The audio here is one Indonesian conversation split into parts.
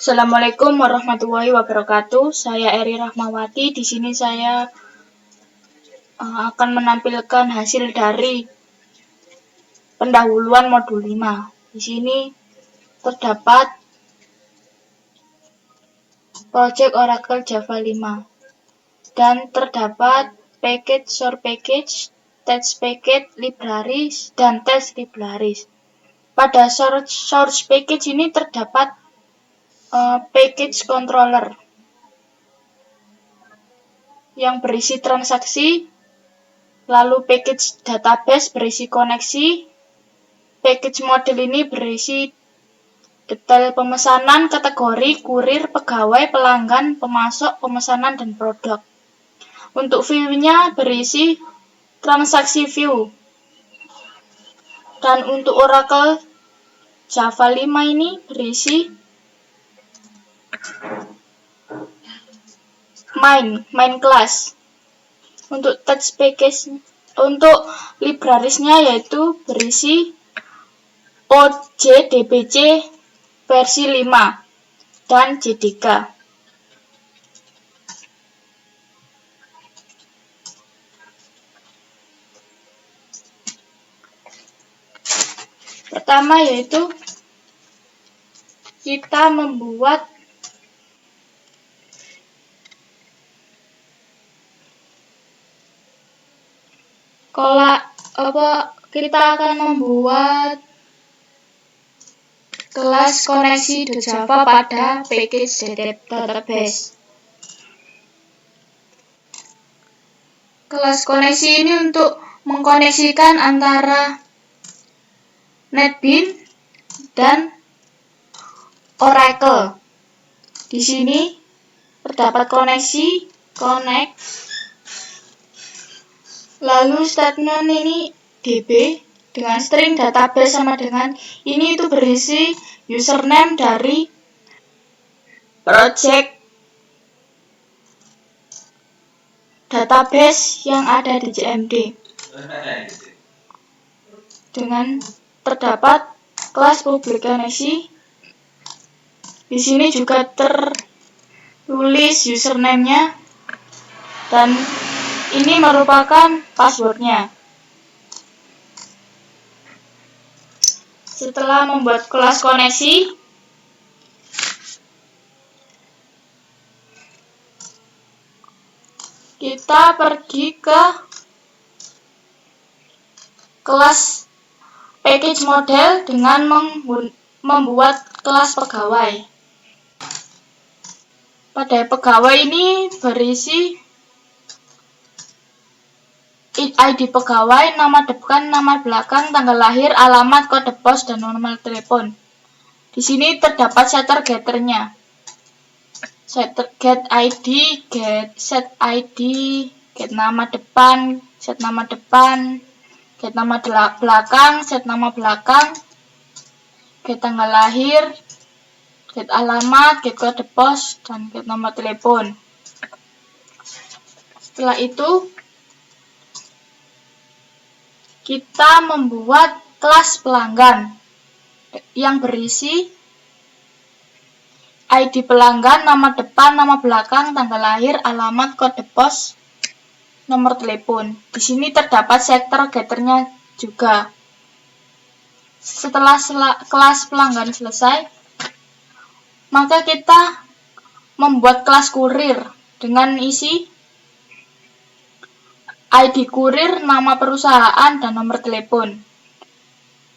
Assalamualaikum warahmatullahi wabarakatuh. Saya Eri Rahmawati. Di sini saya akan menampilkan hasil dari pendahuluan modul 5. Di sini terdapat project Oracle Java 5 dan terdapat package, source package, test package, libraries, dan test libraries. Pada source package ini terdapat package controller yang berisi transaksi, lalu package database berisi koneksi, package model ini berisi detail pemesanan, kategori, kurir, pegawai, pelanggan, pemasok, pemesanan, dan produk. Untuk view-nya berisi transaksi view. Dan untuk Oracle Java 5 ini berisi main class. Untuk text package, untuk librariesnya yaitu berisi OJDBC versi 5 dan JDK. Pertama yaitu kita membuat kita akan membuat kelas koneksi.java pada package database. Kelas koneksi ini untuk mengkoneksikan antara NetBeans dan Oracle. Di sini terdapat koneksi, connect, lalu statement ini DB dengan string database sama dengan ini itu berisi username dari project database yang ada di JMD. Dengan terdapat kelas public koneksi. Di sini juga tertulis username-nya dan ini merupakan password-nya. Setelah membuat kelas koneksi, kita pergi ke kelas package model dengan membuat kelas pegawai. Pada pegawai ini berisi ID pegawai, nama depan, nama belakang, tanggal lahir, alamat, kode pos, dan nomor telepon. Di sini terdapat setter getternya. Get ID, set ID, get nama depan, set nama depan, get nama belakang, set nama belakang, get tanggal lahir, get alamat, get kode pos, dan get nomor telepon. Setelah itu kita membuat kelas pelanggan yang berisi ID pelanggan, nama depan, nama belakang, tanggal lahir, alamat, kode pos, nomor telepon. Di sini terdapat setter getternya juga. Setelah kelas pelanggan selesai, maka kita membuat kelas kurir dengan isi ID kurir, nama perusahaan, dan nomor telepon.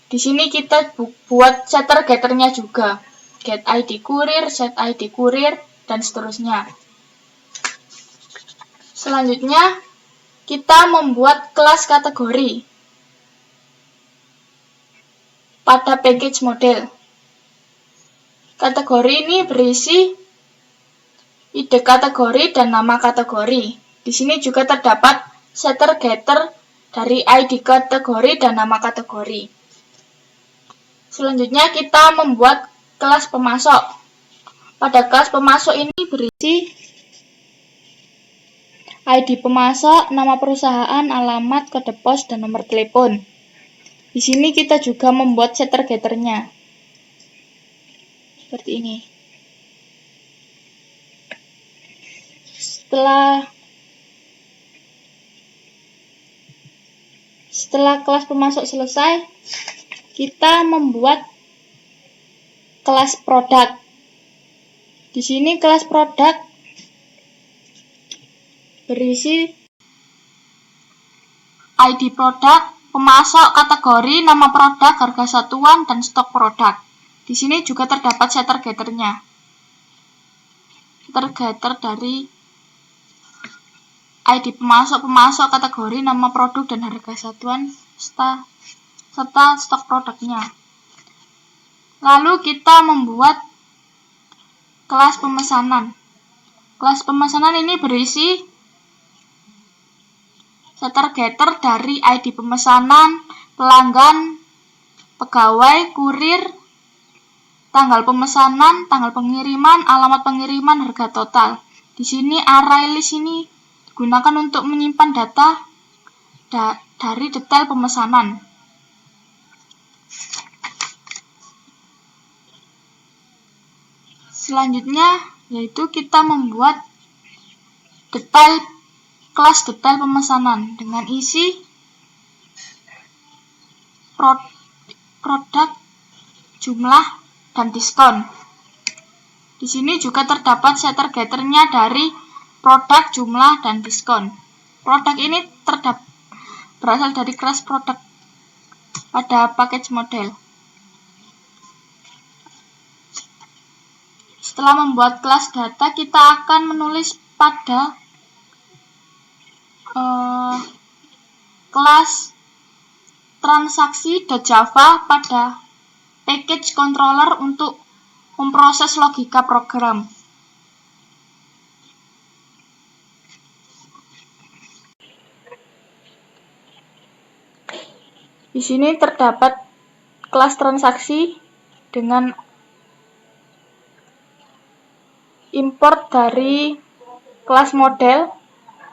Di sini kita buat setter getternya juga. Get ID kurir, set ID kurir, dan seterusnya. Selanjutnya, kita membuat kelas kategori pada package model. Kategori ini berisi ide kategori dan nama kategori. Di sini juga terdapat setter getter dari ID kategori dan nama kategori. Selanjutnya kita membuat kelas pemasok. Pada kelas pemasok ini berisi ID pemasok, nama perusahaan, alamat, kode pos, dan nomor telepon. Di sini kita juga membuat setter getternya. Seperti ini. Setelah kelas pemasok selesai, kita membuat kelas produk. Di sini kelas produk berisi ID produk, pemasok, kategori, nama produk, harga satuan, dan stok produk. Di sini juga terdapat setter getternya. Setter getter dari ID pemasok, kategori, nama produk, dan harga satuan, serta stok produknya. Lalu kita membuat kelas pemesanan. Kelas pemesanan ini berisi setter getter dari ID pemesanan, pelanggan, pegawai, kurir, tanggal pemesanan, tanggal pengiriman, alamat pengiriman, harga total. Di sini array list ini digunakan untuk menyimpan data dari detail pemesanan. Selanjutnya yaitu kita membuat kelas detail pemesanan dengan isi produk, jumlah, dan diskon. Di sini juga terdapat setter getternya dari produk, jumlah, dan diskon. Produk ini berasal dari kelas produk pada package model. Setelah membuat kelas data, kita akan menulis pada kelas transaksi.java pada package controller untuk memproses logika program. Di sini terdapat kelas transaksi dengan import dari kelas model,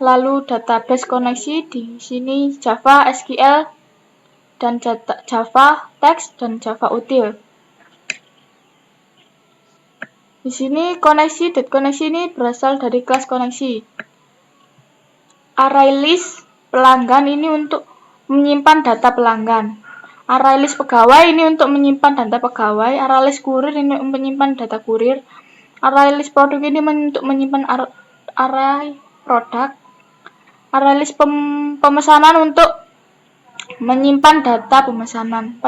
lalu database koneksi. Di sini Java SQL dan Java Text dan Java Util. Di sini koneksi ini berasal dari kelas koneksi. Array list pelanggan ini untuk menyimpan data pelanggan. Array list pegawai ini untuk menyimpan data pegawai. Array list kurir ini untuk menyimpan data kurir. Array list produk ini untuk menyimpan array produk. Array list pemesanan untuk menyimpan data pemesanan.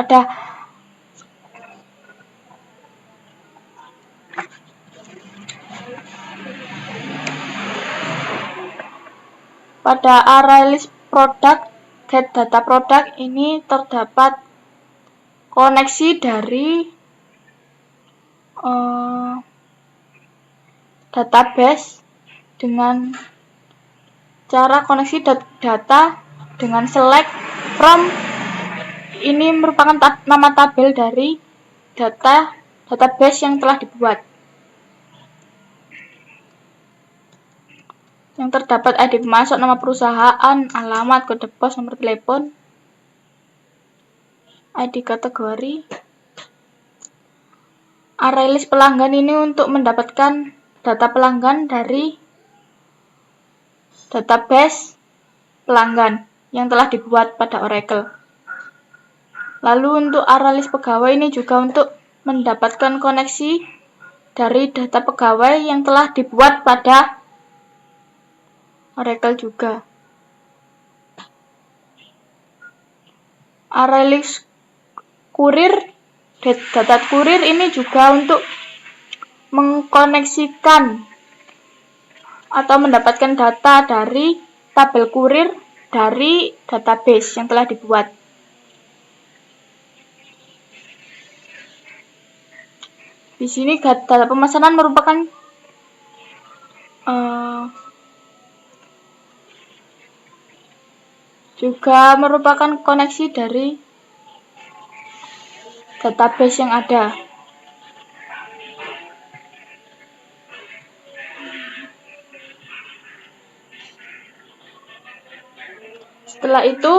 Pada array list produk, get data produk ini terdapat koneksi dari database dengan cara koneksi data dengan select from. Ini merupakan nama tabel dari database yang telah dibuat. Yang terdapat ID pemasok, nama perusahaan, alamat, kode pos, nomor telepon, ID kategori. Array list pelanggan ini untuk mendapatkan data pelanggan dari database pelanggan yang telah dibuat pada Oracle. Lalu untuk array list pegawai ini juga untuk mendapatkan koneksi dari data pegawai yang telah dibuat pada Oracle juga. Array list kurir, data kurir ini juga untuk mengkoneksikan atau mendapatkan data dari tabel kurir dari database yang telah dibuat. Di sini data pemesanan merupakan juga merupakan koneksi dari database yang ada. Setelah itu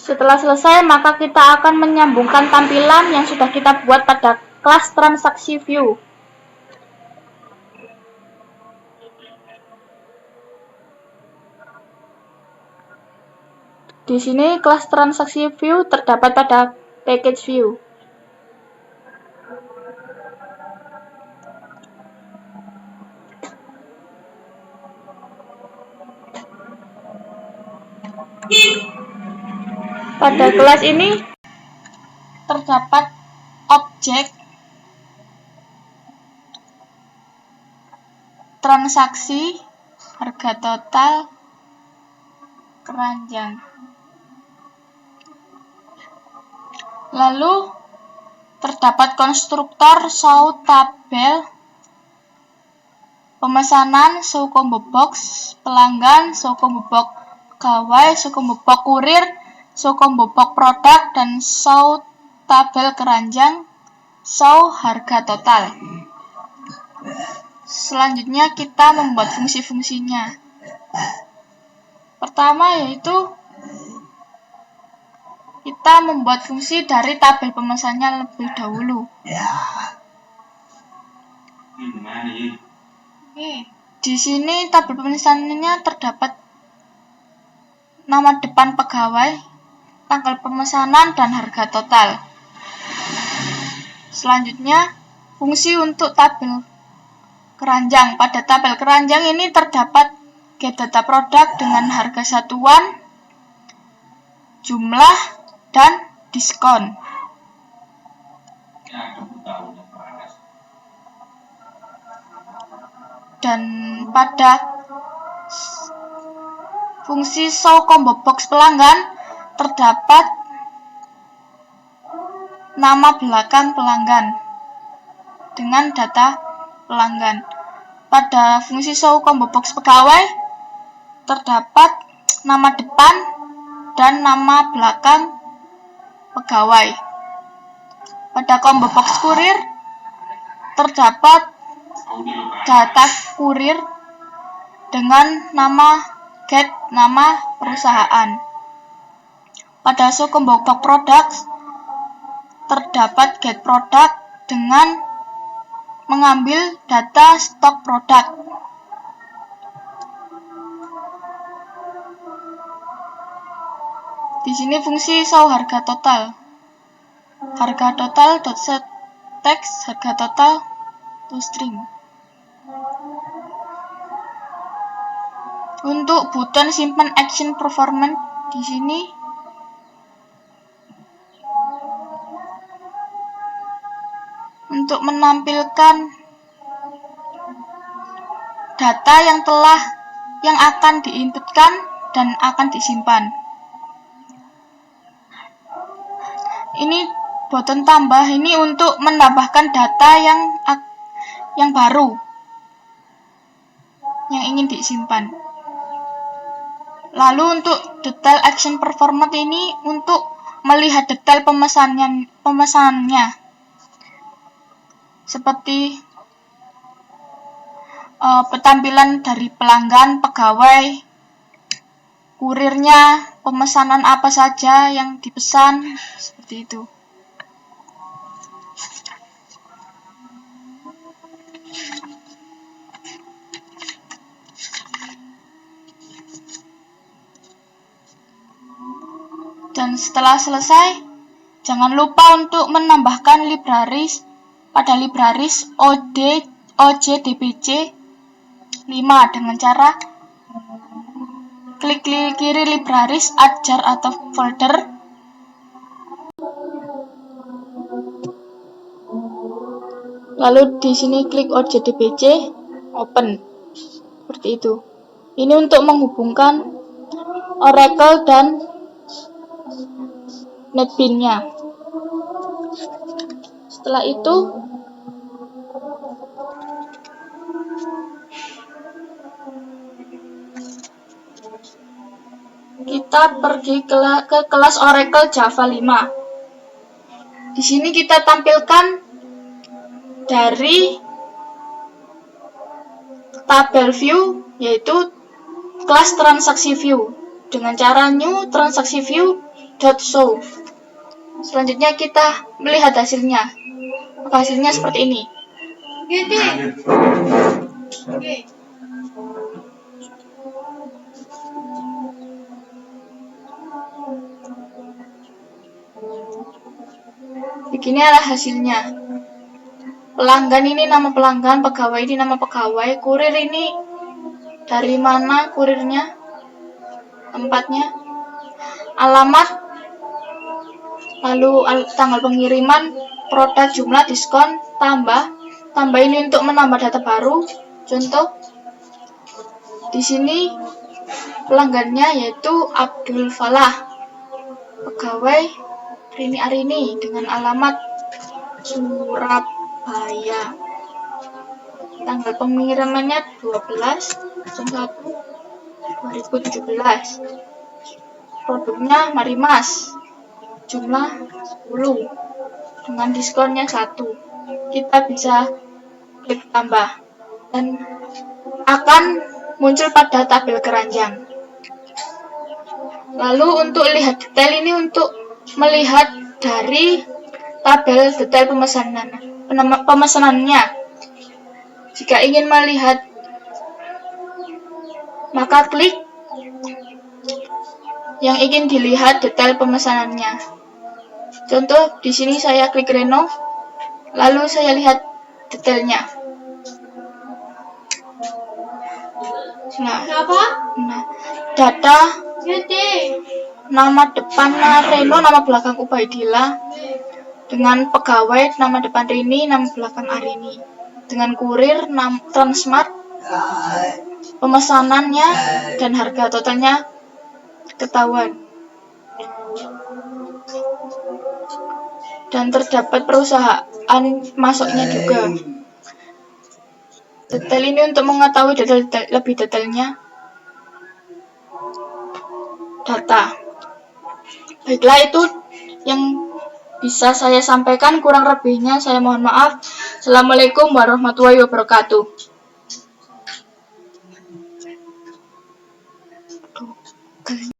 Setelah selesai, maka kita akan menyambungkan tampilan yang sudah kita buat pada kelas transaksi view. Di sini kelas transaksi view terdapat pada package view. Pada kelas ini terdapat objek transaksi, harga total, keranjang. Lalu terdapat konstruktor show tabel, pemesanan show combo box, pelanggan show combo box pegawai, show combo box kurir, show combo box produk, dan show tabel keranjang, show harga total. Selanjutnya kita membuat fungsi-fungsinya. Pertama yaitu kita membuat fungsi dari tabel pemesannya lebih dahulu. Di sini tabel pemesanannya terdapat nama depan pegawai, tanggal pemesanan, dan harga total. Selanjutnya, fungsi untuk tabel keranjang. Pada tabel keranjang ini terdapat get data produk dengan harga satuan, jumlah, dan diskon. Dan pada fungsi show combo box pelanggan terdapat nama belakang pelanggan dengan data pelanggan. Pada fungsi show combo box pegawai terdapat nama depan dan nama belakang pegawai. Pada combo box kurir terdapat data kurir dengan nama get nama perusahaan. Pada show combo box produk terdapat get produk dengan mengambil data stok produk. Di sini fungsi show harga total. Harga total .set text harga total to string. Untuk button simpan action performance di sini untuk menampilkan data yang akan diinputkan dan akan disimpan. Ini button tambah ini untuk menambahkan data yang baru yang ingin disimpan. Lalu untuk detail action performance ini untuk melihat detail pemesanannya. Seperti tampilan dari pelanggan, pegawai, kurirnya, pemesanan apa saja yang dipesan, seperti itu. Dan setelah selesai, jangan lupa untuk menambahkan libraries pada libraries OJDBC 5 dengan cara klik kiri libraries, add jar atau folder. Lalu di sini klik OJDBC, open. Seperti itu. Ini untuk menghubungkan Oracle dan NetBeans-nya. Setelah itu kita pergi ke kelas Oracle Java 5. Di sini kita tampilkan dari tabel view, yaitu kelas transaksi view dengan cara new transaksi view .show. Selanjutnya kita melihat hasilnya. Hasilnya seperti ini. Beginilah hasilnya. Pelanggan ini nama pelanggan, pegawai ini nama pegawai, kurir ini dari mana kurirnya, tempatnya, alamat, lalu tanggal pengiriman, produk, jumlah, diskon, tambah ini untuk menambah data baru. Contoh di sini pelanggannya yaitu Abdul Falah, pegawai Rini Arini dengan alamat Surabaya. Tanggal pengirimannya 12/1/2017. Produknya Marimas. Jumlah 10 dengan diskonnya 1. Kita bisa klik tambah dan akan muncul pada tabel keranjang. Lalu untuk lihat detail ini untuk melihat dari tabel detail pemesanannya. Jika ingin melihat, maka klik yang ingin dilihat detail pemesanannya. Contoh di sini saya klik Reno, lalu saya lihat detailnya. Nah, data nama depannya Reno, nama belakang Ubaidillah, dengan pegawai nama depan Rini, nama belakang Arini, dengan kurir Transmart, pemesanannya dan harga totalnya ketahuan. Dan terdapat perusahaan masuknya juga. Detail ini untuk mengetahui lebih detailnya data. Baiklah, itu yang bisa saya sampaikan, kurang lebihnya saya mohon maaf. Assalamualaikum warahmatullahi wabarakatuh.